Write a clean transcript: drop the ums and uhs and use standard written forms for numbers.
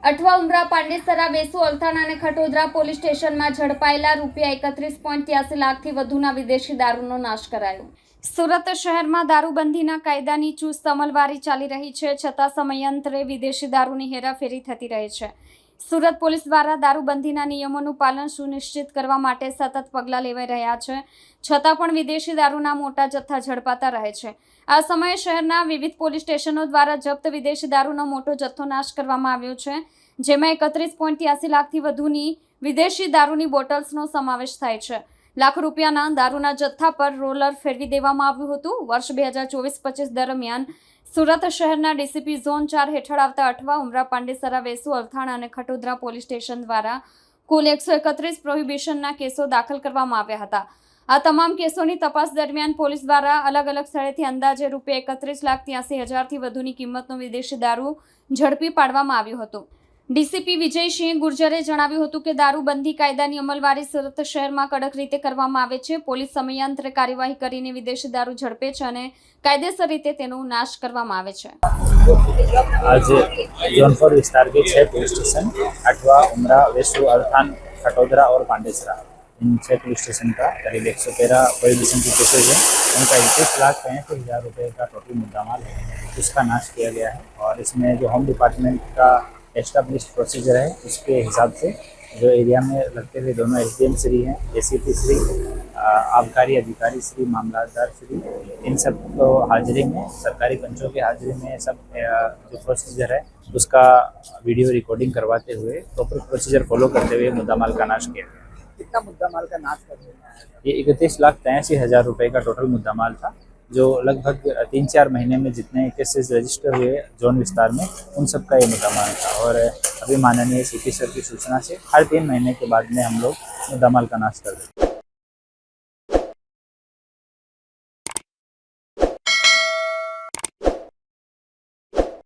અઠવા ઉમરા પાંડેસરા વેસુ અલથાણા અને ખટોદરા પોલીસ સ્ટેશનમાં ઝડપાયેલા ₹31.83 લાખથી વધુના વિદેશી દારૂનો નાશ કરાયો। સુરત શહેરમાં દારૂબંધીના કાયદાની ચુસ્ત અમલવારી ચાલી રહી છે, છતાં સમયાંતરે વિદેશી દારૂની હેરાફેરી થતી રહે છે। સુરત પોલીસ દ્વારા દારૂબંધીના નિયમોનું પાલન સુનિશ્ચિત કરવા માટે સતત પગલાં લેવાઈ રહ્યા છે, છતાં પણ વિદેશી દારૂના મોટા જથ્થા ઝડપાતા રહે છે। આ સમયે શહેરના વિવિધ પોલીસ સ્ટેશનો દ્વારા જપ્ત વિદેશી દારૂનો મોટો જથ્થો નાશ કરવામાં આવ્યો છે, જેમાં 31.83 લાખથી વધુની વિદેશી દારૂની બોટલ્સનો સમાવેશ થાય છે। લાખ રૂપિયાના દારૂના જથ્થા પર રોલર ફેરવી દેવામાં આવ્યું હતું। વર્ષ 2024-25 દરમિયાન સુરત શહેરના ડીસીપી ઝોન 4 હેઠળ આવતા અઠવા ઉમરા પાંડેસરા વેસુ અલથાણા અને ખટોદરા પોલીસ સ્ટેશન દ્વારા કુલ 131 પ્રોહિબિશનના કેસો દાખલ કરવામાં આવ્યા હતા। આ તમામ કેસોની તપાસ દરમિયાન પોલીસ દ્વારા અલગ અલગ સ્થળેથી અંદાજે ₹31,83,000થી વધુની કિંમતનો વિદેશી દારૂ ઝડપી પાડવામાં આવ્યો હતો। ડીસીપી વિજયસિંહ ગુર્જરે જણાવ્યું હતું કે દારૂબંધી કાયદાની અમલવારી સુરત શહેરમાં કડક રીતે કરવામાં આવે છે। પોલીસ સમયાંતરે કાર્યવાહી કરીને વિદેશી દારૂ ઝડપે છે અને કાયદેસર રીતે તેનો નાશ કરવામાં આવે છે। आज जौनपुर विस्तार के 6 पुलिस स्टेशन अठवा उमरा वेसु अल्थान खटोदरा और पांडेसरा इन 6 पुलिस स्टेशन का करीब 113 प्रोहिबिशन के केसेज हैं। उनका 31,65,000 रुपये का टोटल मुद्दामाल है, उसका नाश किया गया है। और इसमें जो होम डिपार्टमेंट का एस्टेब्लिश्ड प्रोसीजर है उसके हिसाब से जो एरिया में लगते हुए दोनों एसडीएम श्री हैं, एसीपी श्री, आबकारी अधिकारी श्री, मामलादार श्री, इन सब तो हाजिरी में सरकारी पंचों की हाजिरी में सब जो प्रोसीजर है उसका वीडियो रिकॉर्डिंग करवाते हुए प्रॉपर प्रोसीजर फॉलो करते हुए मुद्दामाल का नाश किया गया। कितना मुद्दामाल का नाश कर दिया? ये 31,83,000 रुपये का टोटल मुद्दामाल था, जो लगभग 3-4 महीने में जितने केसेस रजिस्टर हुए जोन विस्तार में उन सब का ये मुद्दामाल था। और अभी माननीय सीपी सर की सूचना से हर 3 महीने के बाद में हम लोग मुद्दामाल का नाश कर देते हैं।